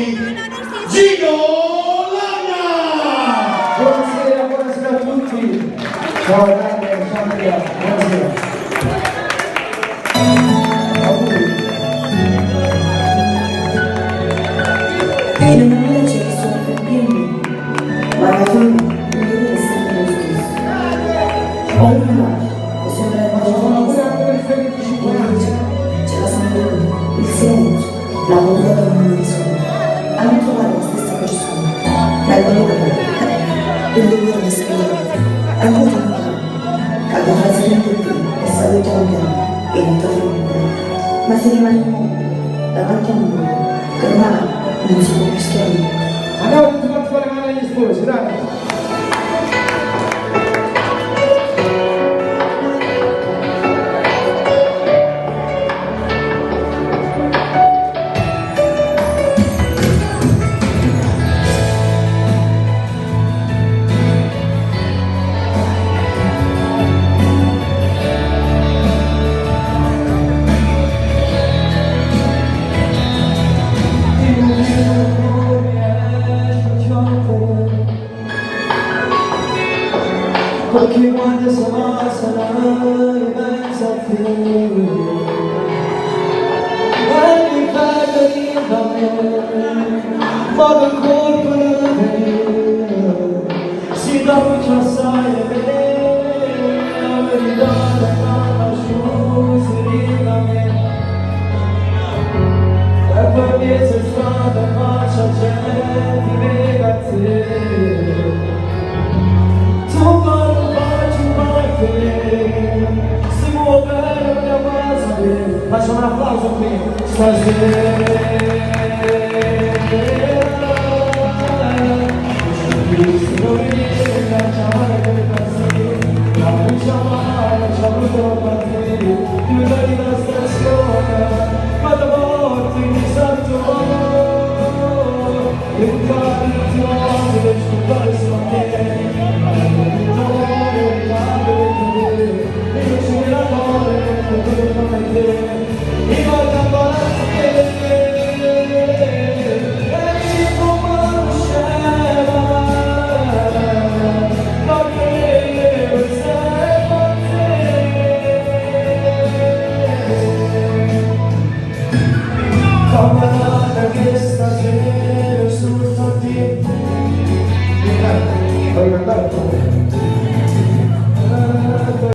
noi Gino Lana! Buonasera, buonasera a tutti. Ciao Daniel, ciao Maria, buonasera. In una vita c'è chi sono più bimbi, ma alla fine ognuno è sempre lo stesso. Ho una immagine, che sembra c'è la sanguine, il silenzio, la paura della munizione. Hanno trovato la stessa persona, ma il dolore di scrivere, ancora un po', a quasi 20 e saluto un piano e ritorno. Ma se rimane un mondo, davanti a un mondo, che ormai non si può più schiarire. Andiamo tutti quanti con le mani agli sposi, dai! Perché quando sarai pensa a te e mi fai da me ma per colpa di te si dà luce assai a me la verità è una scusa da me e poi mi sei stata faccia gente ti vega a te si può bene per la base faccio un applauso qui stasera che stasera sul fatto voglio andare